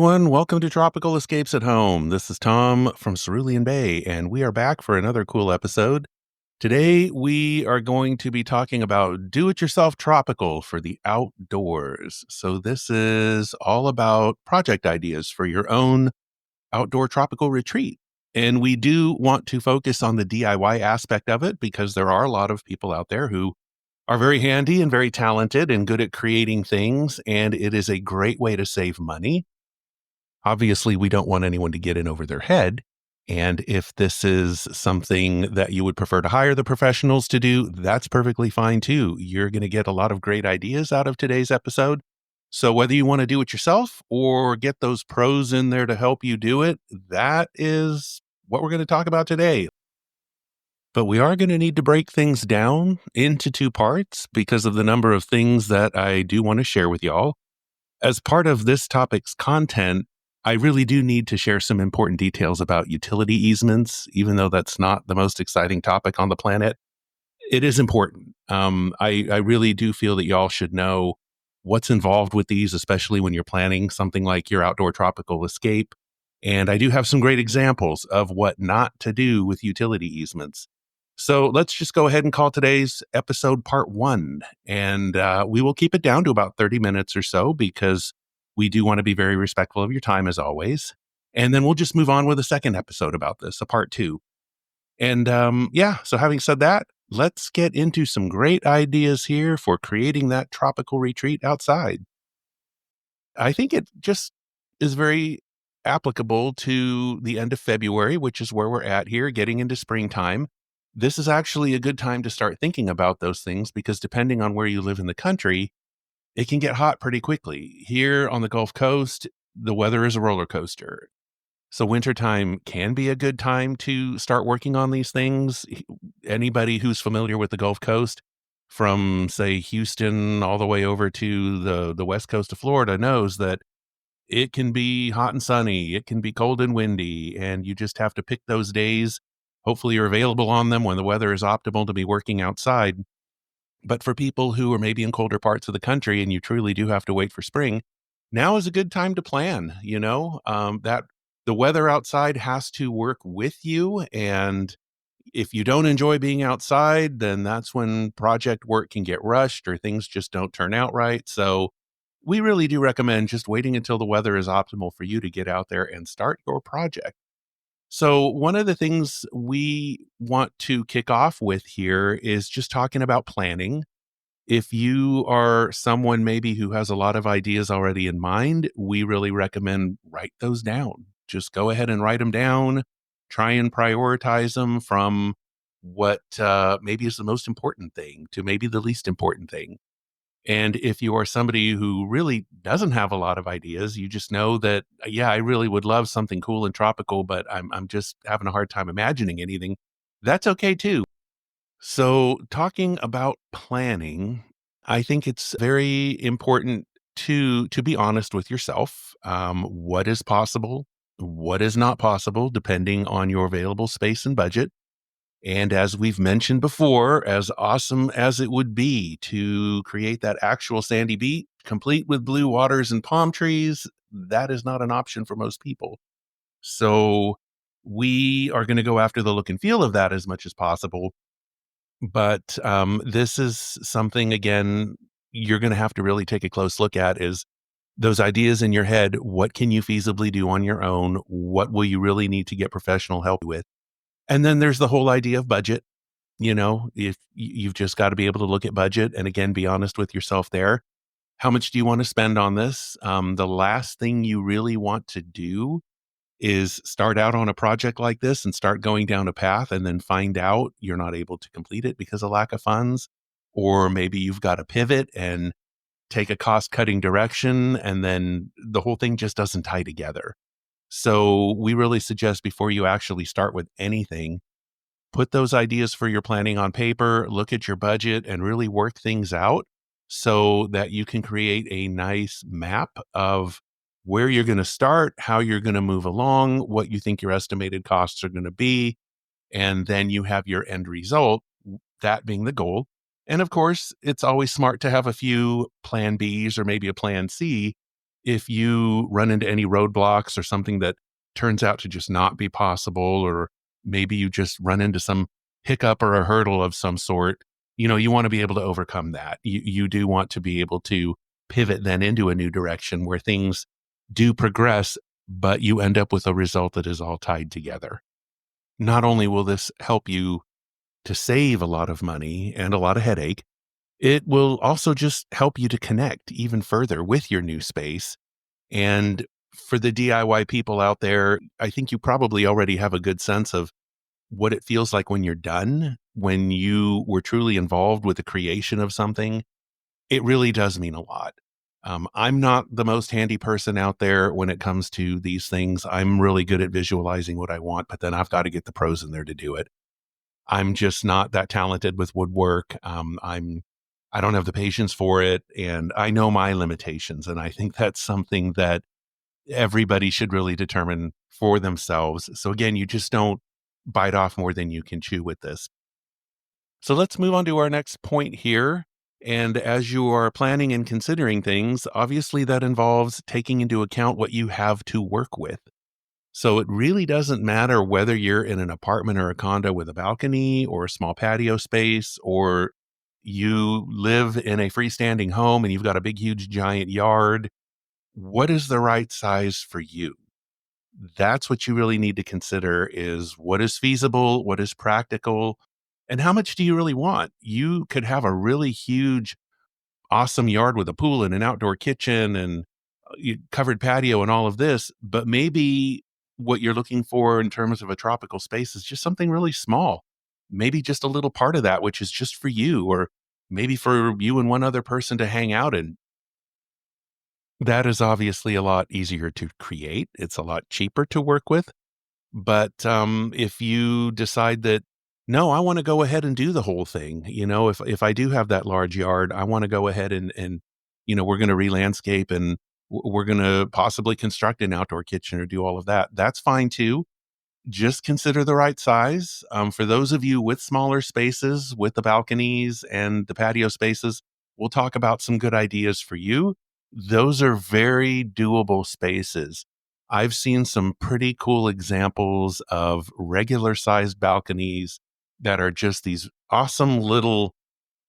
everyone. Welcome to Tropical Escapes at Home. This is Tom from Cerulean Bay, and we are back for another cool episode. Today, we are going to be talking about do it yourself tropical for the outdoors. So, this is all about project ideas for your own outdoor tropical retreat. And we do want to focus on the DIY aspect of it because there are a lot of people out there who are very handy and very talented and good at creating things. And it is a great way to save money. Obviously, we don't want anyone to get in over their head. And if this is something that you would prefer to hire the professionals to do, that's perfectly fine too. You're going to get a lot of great ideas out of today's episode. So, whether you want to do it yourself or get those pros in there to help you do it, that is what we're going to talk about today. But we are going to need to break things down into two parts because of the number of things that I do want to share with y'all. As part of this topic's content, I really do need to share some important details about utility easements, even though that's not the most exciting topic on the planet. It is important. I really do feel that y'all should know what's involved with these, especially when you're planning something like your outdoor tropical escape. And I do have some great examples of what not to do with utility easements. So let's just go ahead and call today's episode part one. And we will keep it down to about 30 minutes or so because we do want to be very respectful of your time as always. And then we'll just move on with a second episode about this, a part two. And so having said that, let's get into some great ideas here for creating that tropical retreat outside. I think it just is very applicable to the end of February, which is where we're at here, getting into springtime. This is actually a good time to start thinking about those things because depending on where you live in the country, it can get hot pretty quickly. Here on the Gulf Coast, the weather is a roller coaster. So wintertime can be a good time to start working on these things. Anybody who's familiar with the Gulf Coast, from say Houston all the way over to the west coast of Florida, knows that it can be hot and sunny, it can be cold and windy, and you just have to pick those days. Hopefully you're available on them when the weather is optimal to be working outside. But for people who are maybe in colder parts of the country and you truly do have to wait for spring, now is a good time to plan, that the weather outside has to work with you. And if you don't enjoy being outside, then that's when project work can get rushed or things just don't turn out right. So we really do recommend just waiting until the weather is optimal for you to get out there and start your project. So, one of the things we want to kick off with here is just talking about planning. If you are someone maybe who has a lot of ideas already in mind, we really recommend write those down. Just go ahead and write them down. Try and prioritize them from what maybe is the most important thing to maybe the least important thing. And if you are somebody who really doesn't have a lot of ideas, you just know that, yeah, I really would love something cool and tropical, but I'm just having a hard time imagining anything. That's okay too. So, talking about planning, I think it's very important to be honest with yourself. What is possible, what is not possible, depending on your available space and budget. And as we've mentioned before, as awesome as it would be to create that actual sandy beach, complete with blue waters and palm trees, that is not an option for most people. So, we are going to go after the look and feel of that as much as possible, but, this is something, again, you're gonna have to really take a close look at is those ideas in your head, what can you feasibly do on your own? What will you really need to get professional help with? And then there's the whole idea of budget. If you've just gotta be able to look at budget and again, be honest with yourself there. How much do you wanna spend on this? The last thing you really want to do is start out on a project like this and start going down a path and then find out you're not able to complete it because of lack of funds. Or maybe you've got to pivot and take a cost cutting direction and then the whole thing just doesn't tie together. So we really suggest before you actually start with anything, put those ideas for your planning on paper, look at your budget and really work things out so that you can create a nice map of where you're going to start, how you're going to move along, what you think your estimated costs are going to be, and then you have your end result, that being the goal. And of course, it's always smart to have a few plan Bs or maybe a plan C If you run into any roadblocks or something that turns out to just not be possible, or maybe you just run into some hiccup or a hurdle of some sort, you want to be able to overcome that. You do want to be able to pivot then into a new direction where things do progress, but you end up with a result that is all tied together. Not only will this help you to save a lot of money and a lot of headache, it will also just help you to connect even further with your new space. And for the DIY people out there, I think you probably already have a good sense of what it feels like when you're done, when you were truly involved with the creation of something. It really does mean a lot. I'm not the most handy person out there when it comes to these things. I'm really good at visualizing what I want, but then I've got to get the pros in there to do it. I'm just not that talented with woodwork. I don't have the patience for it, and I know my limitations. And I think that's something that everybody should really determine for themselves. So again, you just don't bite off more than you can chew with this. So let's move on to our next point here. And as you are planning and considering things, obviously that involves taking into account what you have to work with. So it really doesn't matter whether you're in an apartment or a condo with a balcony or a small patio space, or you live in a freestanding home and you've got a big, huge, giant yard. What is the right size for you? That's what you really need to consider, is what is feasible, what is practical, and how much do you really want? You could have a really huge, awesome yard with a pool and an outdoor kitchen and covered patio and all of this, but maybe what you're looking for in terms of a tropical space is just something really small. Maybe just a little part of that, which is just for you, or maybe for you and one other person to hang out in. That is obviously a lot easier to create. It's a lot cheaper to work with. But, if you decide that, "No, I wanna go ahead and do the whole thing," if I do have that large yard, I wanna go ahead and we're gonna re-landscape and we're gonna possibly construct an outdoor kitchen or do all of that. That's fine too. Just consider the right size. For those of you with smaller spaces, with the balconies and the patio spaces, we'll talk about some good ideas for you. Those are very doable spaces. I've seen some pretty cool examples of regular sized balconies that are just these awesome little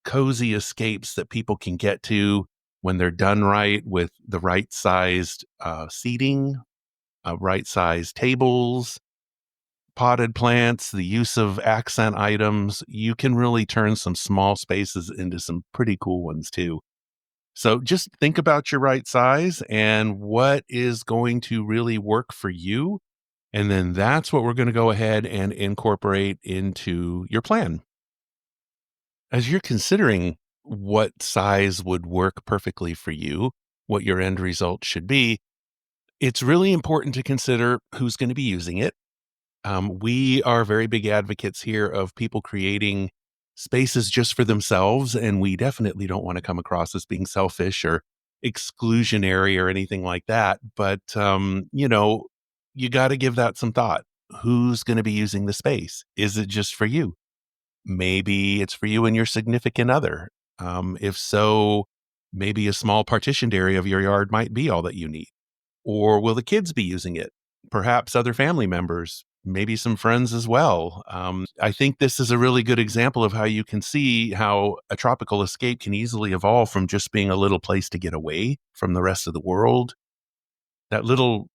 cozy escapes that people can get to when they're done right, with the right sized seating, right sized tables, potted plants, the use of accent items. You can really turn some small spaces into some pretty cool ones too. So just think about your right size and what is going to really work for you. And then that's what we're going to go ahead and incorporate into your plan. As you're considering what size would work perfectly for you, what your end result should be, it's really important to consider who's going to be using it. We are very big advocates here of people creating spaces just for themselves, and we definitely don't want to come across as being selfish or exclusionary or anything like that. But, you got to give that some thought. Who's going to be using the space? Is it just for you? Maybe it's for you and your significant other. If so, maybe a small partitioned area of your yard might be all that you need. Or will the kids be using it? Perhaps other family members, maybe some friends as well. I think this is a really good example of how you can see how a tropical escape can easily evolve from just being a little place to get away from the rest of the world, that little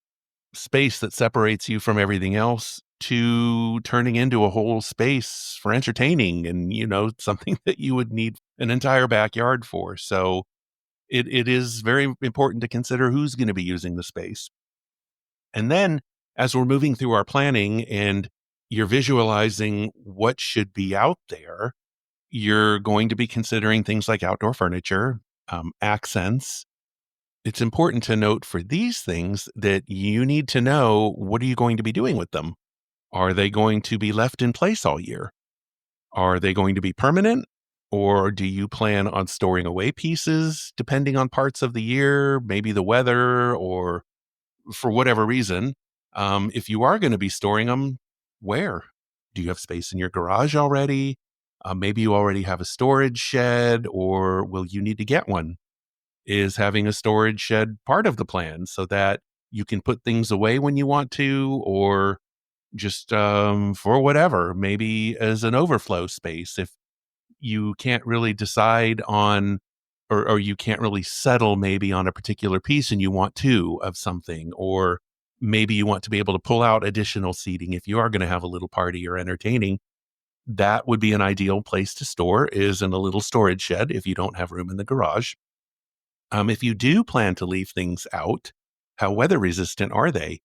space that separates you from everything else, to turning into a whole space for entertaining and, something that you would need an entire backyard for. So it is very important to consider who's going to be using the space. And then as we're moving through our planning and you're visualizing what should be out there, you're going to be considering things like outdoor furniture, accents. It's important to note for these things that you need to know, what are you going to be doing with them? Are they going to be left in place all year? Are they going to be permanent? Or do you plan on storing away pieces depending on parts of the year, maybe the weather, or for whatever reason? If you are going to be storing them, where? Do you have space in your garage already? Maybe you already have a storage shed, or will you need to get one? is having a storage shed part of the plan so that you can put things away when you want to, or just for whatever, maybe as an overflow space. If you can't really decide on, or you can't really settle maybe on a particular piece and you want two of something, or maybe you want to be able to pull out additional seating if you are going to have a little party or entertaining, that would be an ideal place to store, is in a little storage shed if you don't have room in the garage. If you do plan to leave things out, how weather resistant are they?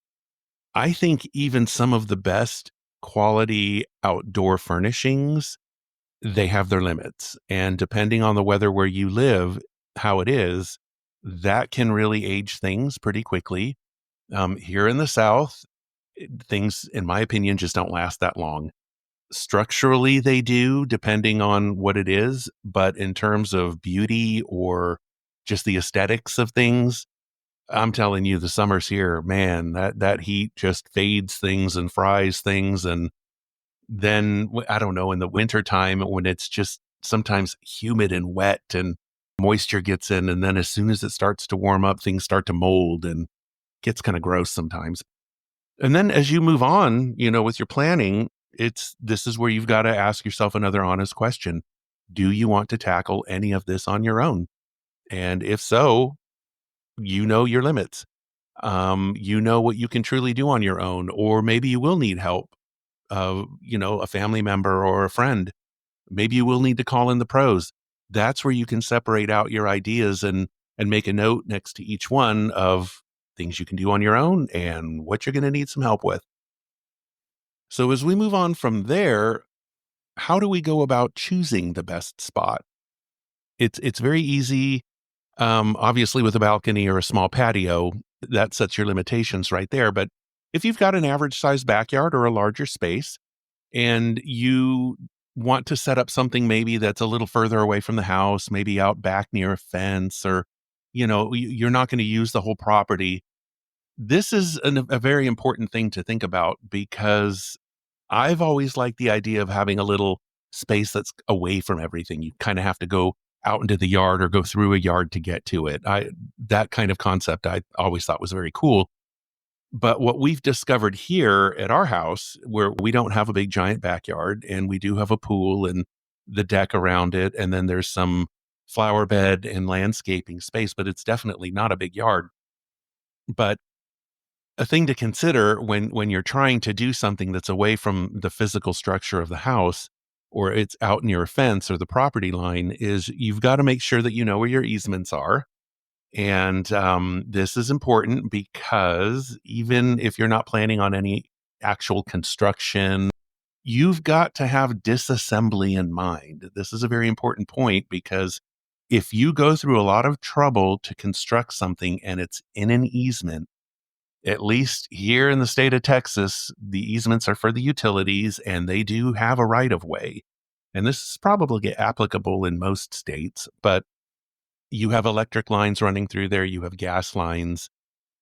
I think even some of the best quality outdoor furnishings, they have their limits. And depending on the weather where you live, how it is, that can really age things pretty quickly. Here in the South, things, in my opinion, just don't last that long. Structurally, they do, depending on what it is. But in terms of beauty or just the aesthetics of things, I'm telling you, the summers here, man, that heat just fades things and fries things. And then I don't know, in the wintertime when it's just sometimes humid and wet and moisture gets in, and then as soon as it starts to warm up, things start to mold and gets kind of gross sometimes. And then as you move on, with your planning, this is where you've got to ask yourself another honest question. Do you want to tackle any of this on your own? And if so, you know your limits. You know what you can truly do on your own, or maybe you will need help of, a family member or a friend. Maybe you will need to call in the pros. That's where you can separate out your ideas and make a note next to each one of things you can do on your own and what you're going to need some help with. So as we move on from there, how do we go about choosing the best spot? It's very easy. Obviously, with a balcony or a small patio, that sets your limitations right there. But if you've got an average sized backyard or a larger space, and you want to set up something maybe that's a little further away from the house, maybe out back near a fence, or you're not going to use the whole property. This is a very important thing to think about, because I've always liked the idea of having a little space that's away from everything. You kind of have to go out into the yard or go through a yard to get to it. That kind of concept I always thought was very cool. But what we've discovered here at our house, where we don't have a big giant backyard and we do have a pool and the deck around it, and then there's some flower bed and landscaping space, but it's definitely not a big yard. But a thing to consider when you're trying to do something that's away from the physical structure of the house, or it's out near a fence or the property line, is you've got to make sure that you know where your easements are. And this is important because even if you're not planning on any actual construction, you've got to have disassembly in mind. This is a very important point, because if you go through a lot of trouble to construct something and it's in an easement, at least here in the state of Texas, the easements are for the utilities and they do have a right of way. And this is probably applicable in most states, but you have electric lines running through there, you have gas lines,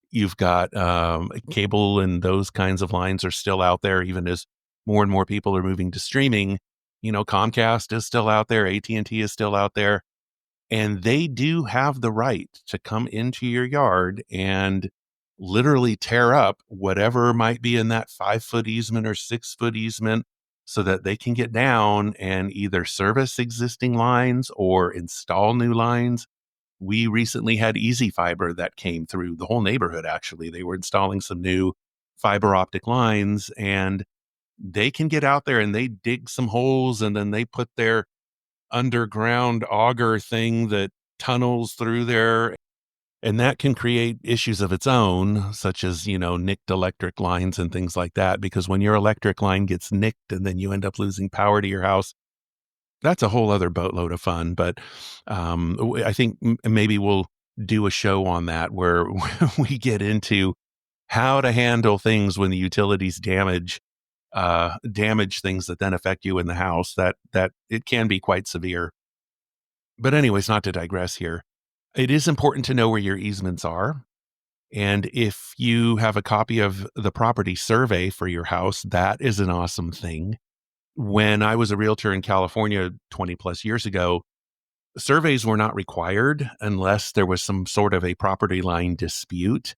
you've got cable, and those kinds of lines are still out there, even as more and more people are moving to streaming. Comcast is still out there, AT&T is still out there, and they do have the right to come into your yard and literally tear up whatever might be in that 5-foot easement or 6-foot easement, so that they can get down and either service existing lines or install new lines. We recently had Easy Fiber that came through the whole neighborhood. Actually, they were installing some new fiber optic lines, and they can get out there and they dig some holes, and then they put their underground auger thing that tunnels through there. And that can create issues of its own, such as, nicked electric lines and things like that. Because when your electric line gets nicked and then you end up losing power to your house, that's a whole other boatload of fun. But I think maybe we'll do a show on that where we get into how to handle things when the utilities damage things that then affect you in the house. That it can be quite severe. But anyways, not to digress here. It is important to know where your easements are. And if you have a copy of the property survey for your house, that is an awesome thing. When I was a realtor in California 20 plus years ago, Surveys were not required unless there was some sort of a property line dispute.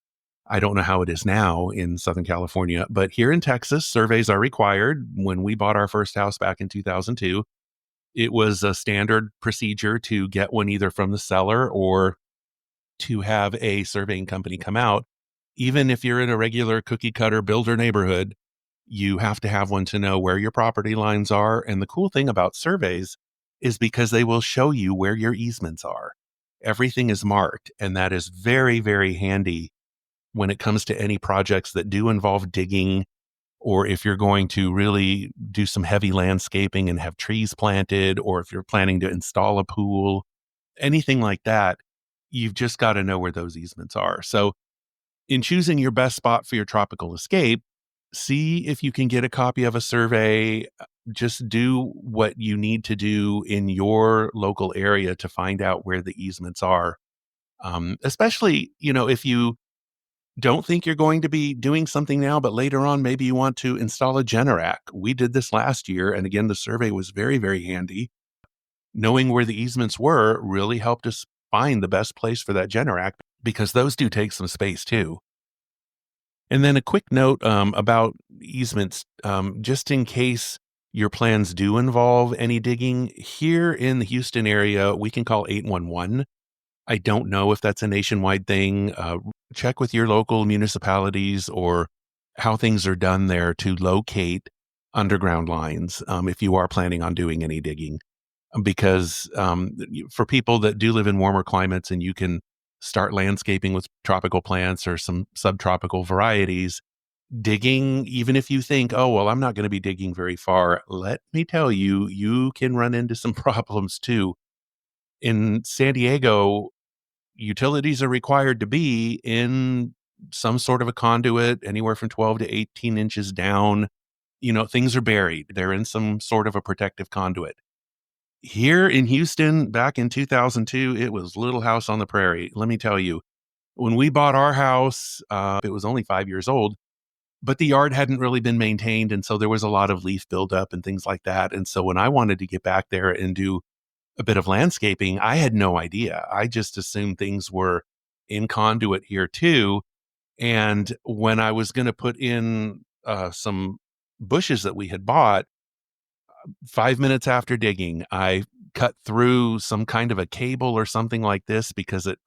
I don't know how it is now in Southern California, but here in Texas, surveys are required. When we bought our first house back in 2002, it was a standard procedure to get one either from the seller or to have a surveying company come out. Even if you're in a regular cookie cutter builder neighborhood, you have to have one to know where your property lines are. And the cool thing about surveys is because they will show you where your easements are. Everything is marked, and that is very, very handy when it comes to any projects that do involve digging, or if you're going to really do some heavy landscaping and have trees planted, or if you're planning to install a pool, anything like that, you've just got to know where those easements are. So in choosing your best spot for your tropical escape, see if you can get a copy of a survey. Just do what you need to do in your local area to find out where the easements are. Especially, if you don't think you're going to be doing something now, but later on, maybe you want to install a Generac. We did this last year. And again, the survey was very, very handy. Knowing where the easements were really helped us find the best place for that Generac because those do take some space too. And then a quick note about easements, just in case your plans do involve any digging. Here in the Houston area, we can call 811. I don't know if that's a nationwide thing. Check with your local municipalities or how things are done there to locate underground lines if you are planning on doing any digging. Because for people that do live in warmer climates and you can start landscaping with tropical plants or some subtropical varieties, digging, even if you think, oh, well, I'm not going to be digging very far, let me tell you, you can run into some problems too. In San Diego, utilities are required to be in some sort of a conduit, anywhere from 12 to 18 inches down. Things are buried. They're in some sort of a protective conduit. Here in Houston, back in 2002, it was Little House on the Prairie. Let me tell you, when we bought our house, it was only 5 years old, but the yard hadn't really been maintained. And so there was a lot of leaf buildup and things like that. And so when I wanted to get back there and do a bit of landscaping, I had no idea. I just assumed things were in conduit here too. And when I was going to put in some bushes that we had bought, 5 minutes after digging, I cut through some kind of a cable or something like this because it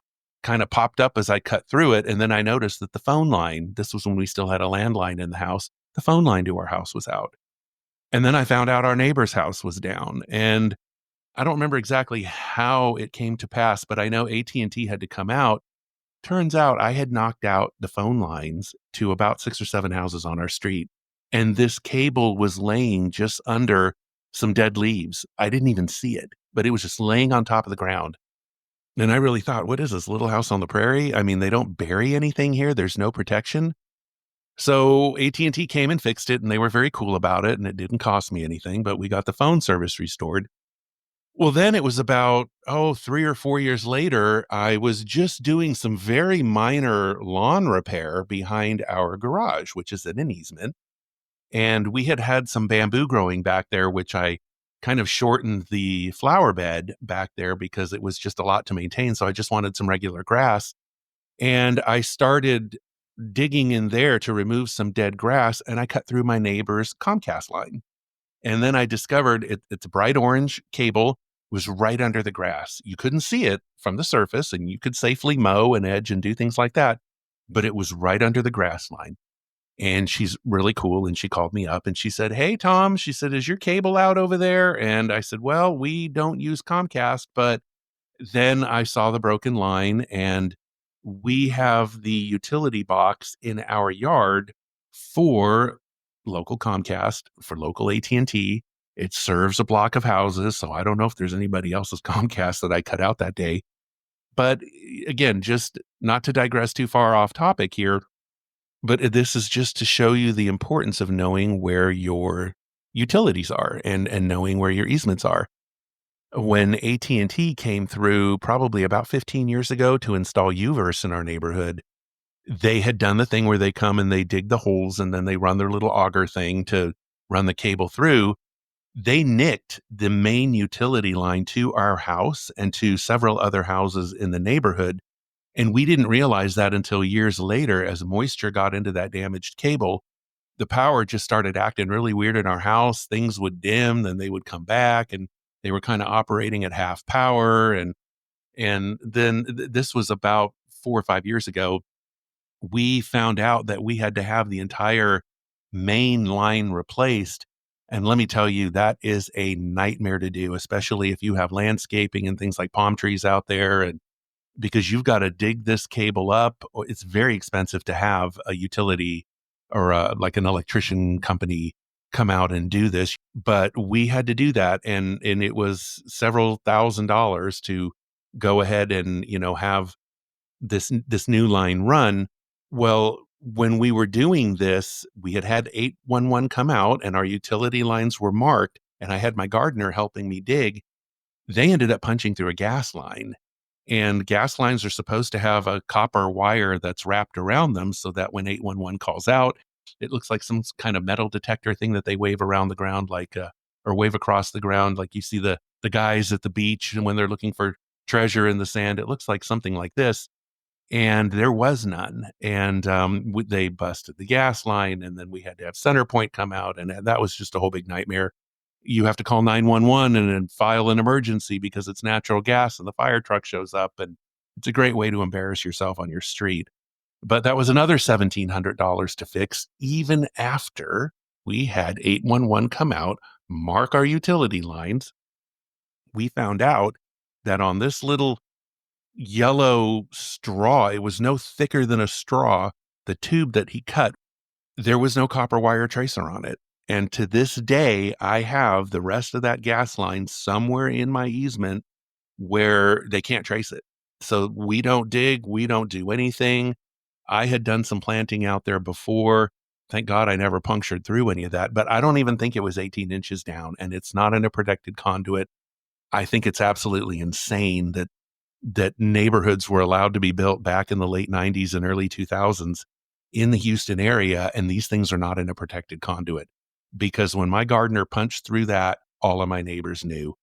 kind of popped up as I cut through it. And then I noticed that the phone line, this was when we still had a landline in the house, the phone line to our house was out. And then I found out our neighbor's house was down. And I don't remember exactly how it came to pass, but I know AT&T had to come out. Turns out I had knocked out the phone lines to about 6 or 7 houses on our street. And this cable was laying just under some dead leaves. I didn't even see it, but it was just laying on top of the ground. And I really thought, what is this, Little House on the Prairie? I mean, they don't bury anything here. There's no protection. So AT&T came and fixed it, and they were very cool about it, and it didn't cost me anything, but we got the phone service restored. Well, then it was about, 3 or 4 years later, I was just doing some very minor lawn repair behind our garage, which is in an easement. And we had some bamboo growing back there, which I kind of shortened the flower bed back there because it was just a lot to maintain. So I just wanted some regular grass. And I started digging in there to remove some dead grass, and I cut through my neighbor's Comcast line. And then I discovered it's a bright orange cable, was right under the grass. You couldn't see it from the surface, and you could safely mow and edge and do things like that, but it was right under the grass line. And she's really cool. And she called me up and she said, "Hey, Tom," she said, "is your cable out over there?" And I said, "Well, we don't use Comcast." But then I saw the broken line, and we have the utility box in our yard for local Comcast, for local AT&T. It serves a block of houses. So I don't know if there's anybody else's Comcast that I cut out that day. But again, just not to digress too far off topic here, but this is just to show you the importance of knowing where your utilities are and knowing where your easements are. When AT&T came through probably about 15 years ago to install UVerse in our neighborhood, they had done the thing where they come and they dig the holes and then they run their little auger thing to run the cable through. They nicked the main utility line to our house and to several other houses in the neighborhood. And we didn't realize that until years later, as moisture got into that damaged cable, the power just started acting really weird in our house. Things would dim, then they would come back, and they were kind of operating at half power. And then this was about 4 or 5 years ago. We found out that we had to have the entire main line replaced. And let me tell you, that is a nightmare to do, especially if you have landscaping and things like palm trees out there. And because you've got to dig this cable up, it's very expensive to have a utility or like an electrician company come out and do this. But we had to do that. And it was several $1,000s to go ahead and, have this new line run. Well, when we were doing this, we had 811 come out and our utility lines were marked, and I had my gardener helping me dig. They ended up punching through a gas line, and gas lines are supposed to have a copper wire that's wrapped around them so that when 811 calls out, it looks like some kind of metal detector thing that they wave around the ground, like or wave across the ground, like you see the guys at the beach and when they're looking for treasure in the sand. It looks like something like this, and there was none. And they busted the gas line, and then we had to have CenterPoint come out, and that was just a whole big nightmare. You have to call 911 and then file an emergency because it's natural gas, and the fire truck shows up, and it's a great way to embarrass yourself on your street. But that was another $1,700 to fix, even after we had 811 come out, mark our utility lines. We found out that on this little yellow straw, it was no thicker than a straw, the tube that he cut, there was no copper wire tracer on it. And to this day, I have the rest of that gas line somewhere in my easement where they can't trace it. So we don't dig, we don't do anything. I had done some planting out there before. Thank God I never punctured through any of that, but I don't even think it was 18 inches down, and it's not in a protected conduit. I think it's absolutely insane that neighborhoods were allowed to be built back in the late 90s and early 2000s in the Houston area, and these things are not in a protected conduit. Because when my gardener punched through that, all of my neighbors knew.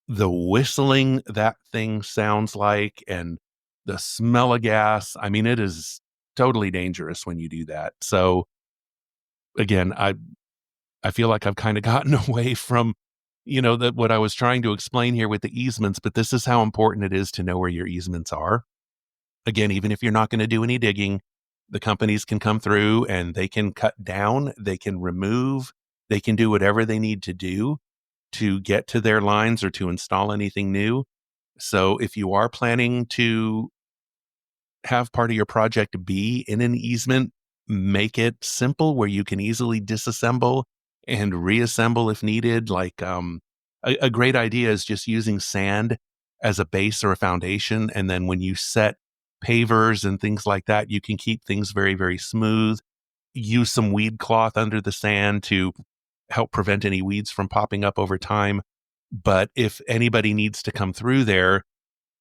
The whistling that thing sounds like, and the smell of gas, I mean, it is totally dangerous when you do that. So again, I feel like I've kind of gotten away from, that what I was trying to explain here with the easements, but this is how important it is to know where your easements are. Again, even if you're not going to do any digging, the companies can come through and they can cut down, they can remove, they can do whatever they need to do to get to their lines or to install anything new. So if you are planning to have part of your project be in an easement, make it simple where you can easily disassemble and reassemble if needed. Like a great idea is just using sand as a base or a foundation. And then when you set pavers and things like that, you can keep things very, very smooth. Use some weed cloth under the sand to help prevent any weeds from popping up over time. But if anybody needs to come through there,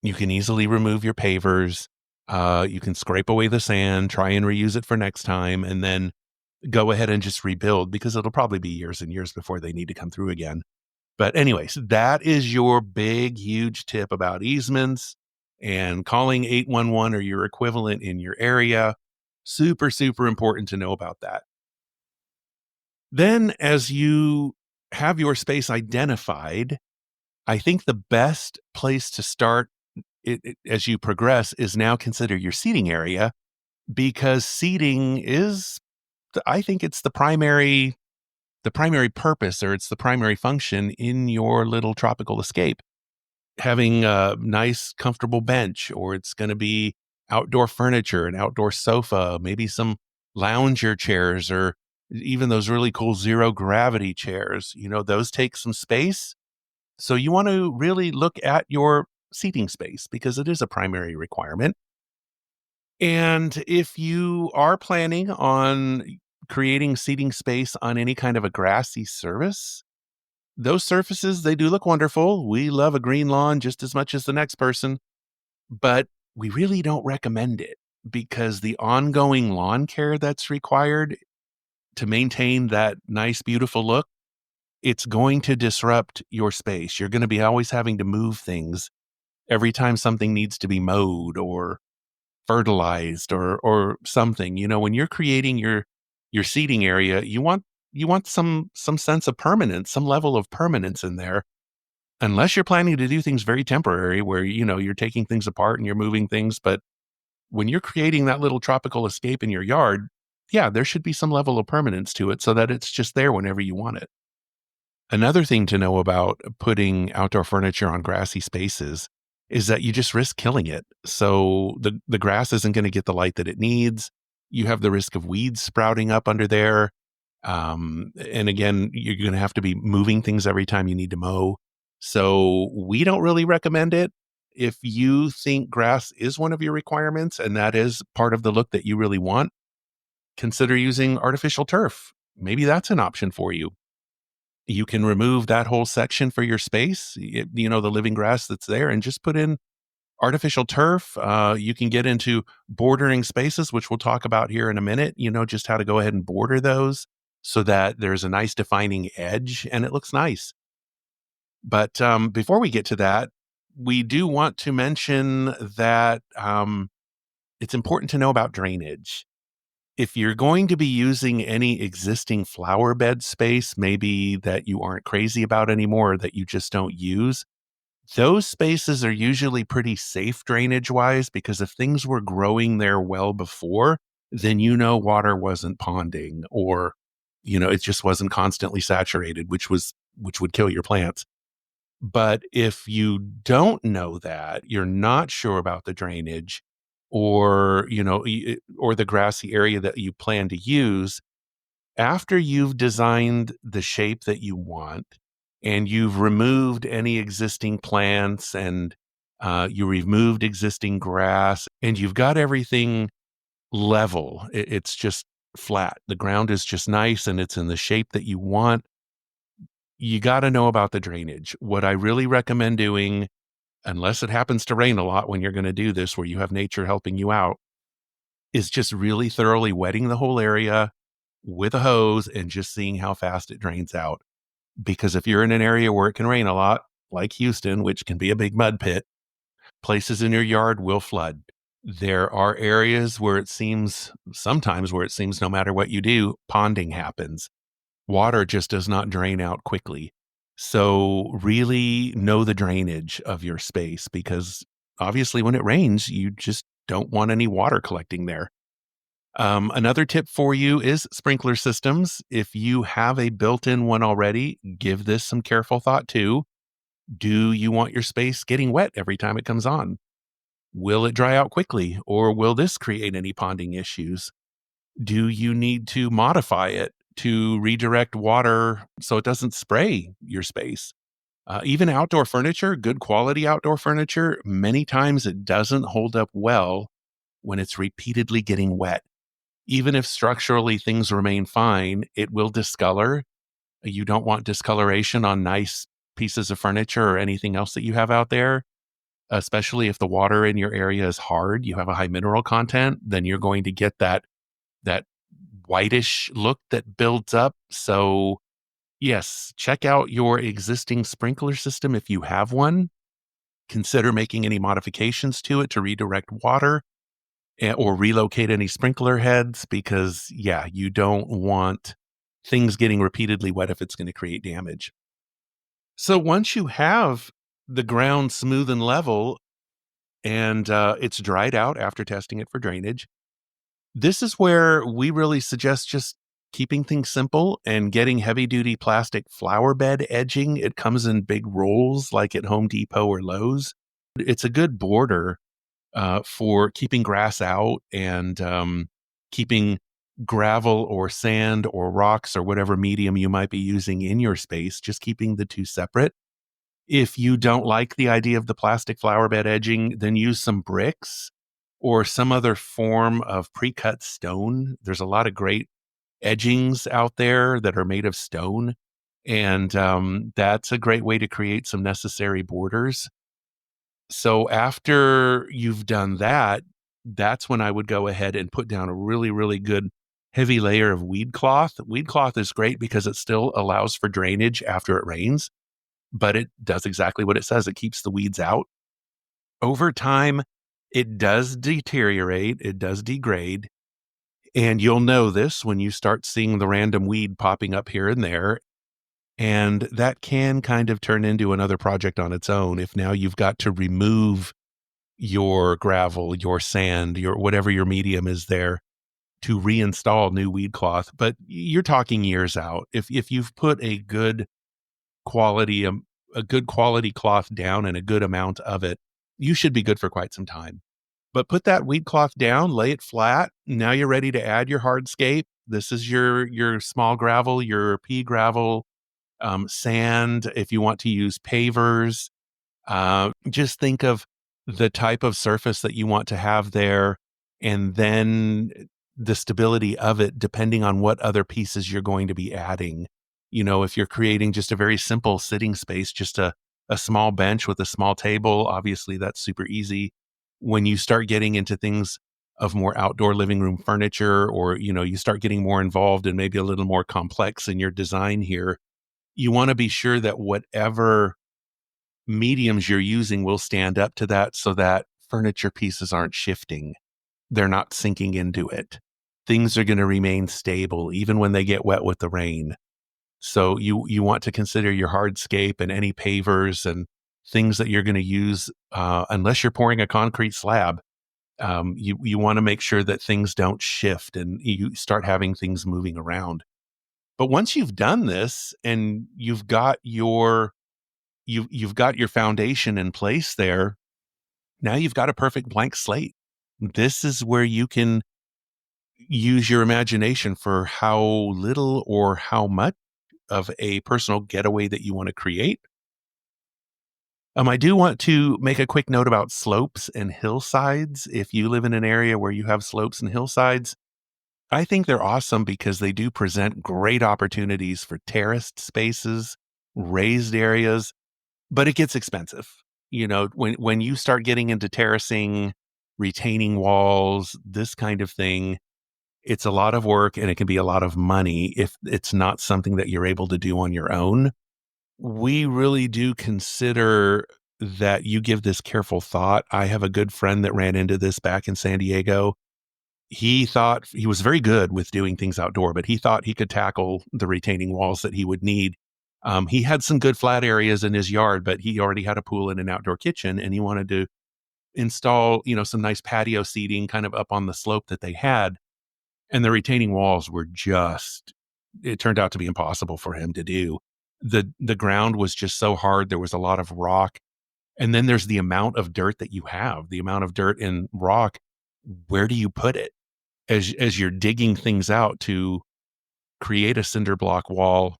you can easily remove your pavers. You can scrape away the sand, try and reuse it for next time, and then go ahead and just rebuild, because it'll probably be years and years before they need to come through again. But anyways, that is your big, huge tip about easements and calling 811 or your equivalent in your area. Super, super important to know about that. Then, as you have your space identified, I think the best place to start as you progress is now consider your seating area, because seating is, I think it's the primary purpose, or it's the primary function in your little tropical escape. Having a nice, comfortable bench, or it's going to be outdoor furniture, an outdoor sofa, maybe some lounger chairs, or even those really cool zero gravity chairs. Those take some space. So you want to really look at your seating space, because it is a primary requirement. And if you are planning on creating seating space on any kind of a grassy surface, those surfaces, they do look wonderful. We love a green lawn just as much as the next person, but we really don't recommend it, because the ongoing lawn care that's required to maintain that nice, beautiful look, it's going to disrupt your space. You're going to be always having to move things every time something needs to be mowed or fertilized or something. When you're creating your seating area, you want some sense of permanence, some level of permanence in there. Unless you're planning to do things very temporary where you're taking things apart and you're moving things, but when you're creating that little tropical escape in your yard, yeah, there should be some level of permanence to it so that it's just there whenever you want it. Another thing to know about putting outdoor furniture on grassy spaces is that you just risk killing it. So the grass isn't going to get the light that it needs. You have the risk of weeds sprouting up under there. And again, you're going to have to be moving things every time you need to mow. So we don't really recommend it. If you think grass is one of your requirements and that is part of the look that you really want, consider using artificial turf. Maybe that's an option for you. You can remove that whole section for your space, the living grass that's there, and just put in artificial turf. You can get into bordering spaces, which we'll talk about here in a minute, just how to go ahead and border those so that there's a nice defining edge and it looks nice. But before we get to that, we do want to mention that it's important to know about drainage. If you're going to be using any existing flower bed space, maybe that you aren't crazy about anymore, or that you just don't use, those spaces are usually pretty safe drainage wise because if things were growing there well before, then water wasn't ponding or it just wasn't constantly saturated, which would kill your plants. But if you don't know that, you're not sure about the drainage or, or the grassy area that you plan to use, after you've designed the shape that you want and you've removed any existing plants and you removed existing grass and you've got everything level, it's just flat. The ground is just nice and it's in the shape that you want. You got to know about the drainage. What I really recommend doing, unless it happens to rain a lot when you're going to do this, where you have nature helping you out, is just really thoroughly wetting the whole area with a hose and just seeing how fast it drains out. Because if you're in an area where it can rain a lot, like Houston, which can be a big mud pit, places in your yard will flood. There are areas where sometimes where it seems no matter what you do, ponding happens. Water just does not drain out quickly. So really know the drainage of your space because obviously when it rains, you just don't want any water collecting there. Another tip for you is sprinkler systems. If you have a built-in one already, give this some careful thought too. Do you want your space getting wet every time it comes on? Will it dry out quickly or will this create any ponding issues? Do you need to modify it to redirect water so it doesn't spray your space? Even outdoor furniture, good quality outdoor furniture, many times it doesn't hold up well when it's repeatedly getting wet. Even if structurally things remain fine, it will discolor. You don't want discoloration on nice pieces of furniture or anything else that you have out there, especially if the water in your area is hard, you have a high mineral content, then you're going to get that whitish look that builds up. So, yes, check out your existing sprinkler system if you have one. Consider making any modifications to it to redirect water or relocate any sprinkler heads because, yeah, you don't want things getting repeatedly wet if it's going to create damage. So, once you have the ground smooth and level and it's dried out after testing it for drainage, this is where we really suggest just keeping things simple and getting heavy duty plastic flower bed edging. It comes in big rolls like at Home Depot or Lowe's. It's a good border for keeping grass out and keeping gravel or sand or rocks or whatever medium you might be using in your space, just keeping the two separate. If you don't like the idea of the plastic flower bed edging, then use some bricks or some other form of pre-cut stone. There's a lot of great edgings out there that are made of stone. And that's a great way to create some necessary borders. So after you've done that, that's when I would go ahead and put down a really, really good heavy layer of weed cloth. Weed cloth is great because it still allows for drainage after it rains, but it does exactly what it says. It keeps the weeds out. Over time, it does deteriorate, it does degrade, and you'll know this when you start seeing the random weed popping up here and there. And that can kind of turn into another project on its own if now you've got to remove your gravel, your sand, your whatever your medium is there to reinstall new weed cloth. But you're talking years out. If you've put quality a good quality cloth down and a good amount of it, you should be good for quite some time. But put that weed cloth down, lay it flat. Now you're ready to add your hardscape. This is your small gravel, your pea gravel, sand. If you want to use pavers, just think of the type of surface that you want to have there, and then the stability of it depending on what other pieces you're going to be adding. If you're creating just a very simple sitting space, just a small bench with a small table, obviously that's super easy. When you start getting into things of more outdoor living room furniture, or you start getting more involved and maybe a little more complex in your design here, you want to be sure that whatever mediums you're using will stand up to that, so that furniture pieces aren't shifting. They're not sinking into it. Things are going to remain stable even when they get wet with the rain. So you want to consider your hardscape and any pavers and things that you're going to use, unless you're pouring a concrete slab. You want to make sure that things don't shift and you start having things moving around. But once you've done this and you've got your foundation in place there, now you've got a perfect blank slate. This is where you can use your imagination for how little or how much of a personal getaway that you want to create. I do want to make a quick note about slopes and hillsides. If you live in an area where you have slopes and hillsides, I think they're awesome because they do present great opportunities for terraced spaces, raised areas, but it gets expensive. When you start getting into terracing, retaining walls, this kind of thing, it's a lot of work and it can be a lot of money if it's not something that you're able to do on your own. We really do consider that you give this careful thought. I have a good friend that ran into this back in San Diego. He thought he was very good with doing things outdoor, but he thought he could tackle the retaining walls that he would need. He had some good flat areas in his yard, but he already had a pool and an outdoor kitchen, and he wanted to install, some nice patio seating kind of up on the slope that they had. And the retaining walls were it turned out to be impossible for him to do. The ground was just so hard. There was a lot of rock. And then there's the amount of dirt that you have, the amount of dirt and rock. Where do you put it? As you're digging things out to create a cinder block wall,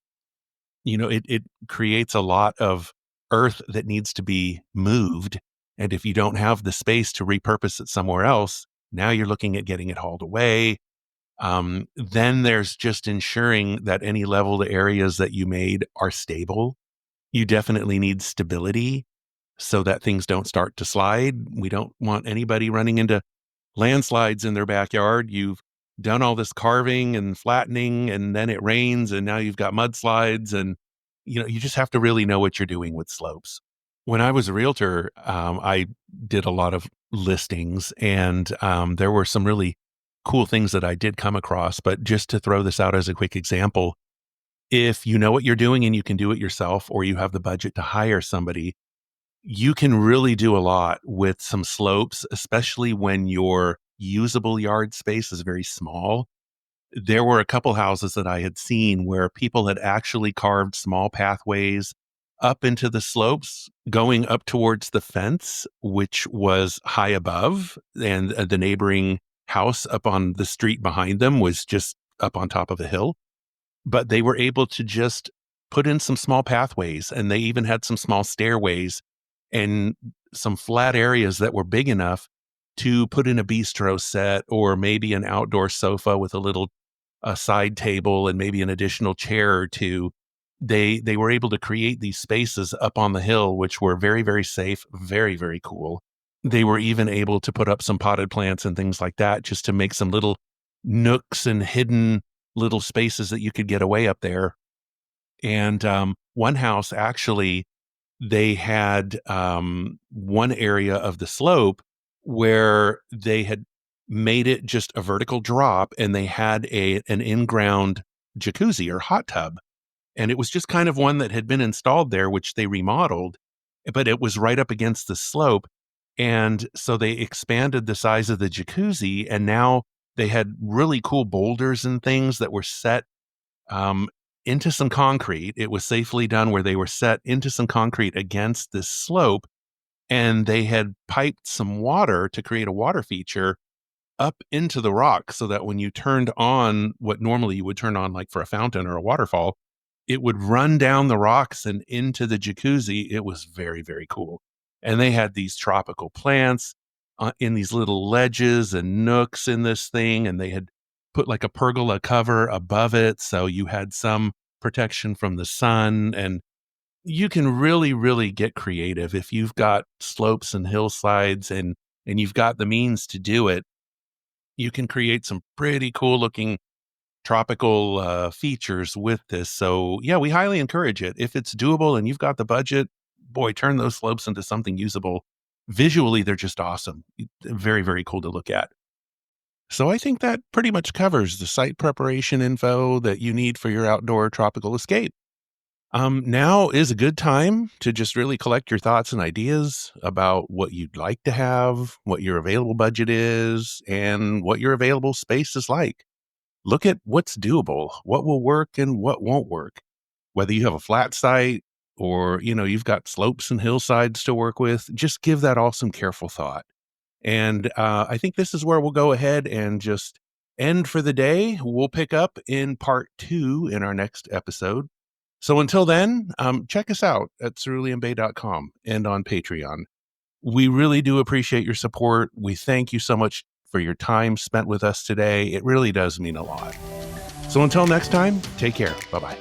it creates a lot of earth that needs to be moved. And if you don't have the space to repurpose it somewhere else, now you're looking at getting it hauled away. Then there's just ensuring that any leveled areas that you made are stable. You definitely need stability so that things don't start to slide. We don't want anybody running into landslides in their backyard. You've done all this carving and flattening, and then it rains, and now you've got mudslides, and you just have to really know what you're doing with slopes. When I was a realtor, I did a lot of listings, and there were some really cool things that I did come across. But just to throw this out as a quick example, if you know what you're doing and you can do it yourself, or you have the budget to hire somebody, you can really do a lot with some slopes, especially when your usable yard space is very small. There were a couple houses that I had seen where people had actually carved small pathways up into the slopes going up towards the fence, which was high above, and the neighboring house up on the street behind them was just up on top of a hill. But they were able to just put in some small pathways, and they even had some small stairways and some flat areas that were big enough to put in a bistro set, or maybe an outdoor sofa with a side table and maybe an additional chair or two. They were able to create these spaces up on the hill, which were very, very safe, very, very cool. They were even able to put up some potted plants and things like that, just to make some little nooks and hidden little spaces that you could get away up there. And one house actually, they had one area of the slope where they had made it just a vertical drop, and they had an in-ground jacuzzi or hot tub. And it was just kind of one that had been installed there, which they remodeled, but it was right up against the slope. And so they expanded the size of the jacuzzi, and now they had really cool boulders and things that were set um, into some concrete. It was safely done where they were set into some concrete against this slope, and they had piped some water to create a water feature up into the rock so that when you turned on what normally you would turn on, like for a fountain or a waterfall, it would run down the rocks and into the jacuzzi. It was very, very cool. And they had these tropical plants in these little ledges and nooks in this thing. And they had put like a pergola cover above it. So you had some protection from the sun. And you can really, really get creative if you've got slopes and hillsides and you've got the means to do it. You can create some pretty cool looking tropical features with this. So, yeah, we highly encourage it. If it's doable and you've got the budget, boy, turn those slopes into something usable. Visually, they're just awesome. Very, very cool to look at. So, I think that pretty much covers the site preparation info that you need for your outdoor tropical escape. Now is a good time to just really collect your thoughts and ideas about what you'd like to have, what your available budget is, and what your available space is like. Look at what's doable, what will work and what won't work. Whether you have a flat site or, you've got slopes and hillsides to work with, just give that all some careful thought. And I think this is where we'll go ahead and just end for the day. We'll pick up in part 2 in our next episode. So until then, check us out at ceruleanbay.com and on Patreon. We really do appreciate your support. We thank you so much for your time spent with us today. It really does mean a lot. So until next time, take care. Bye-bye.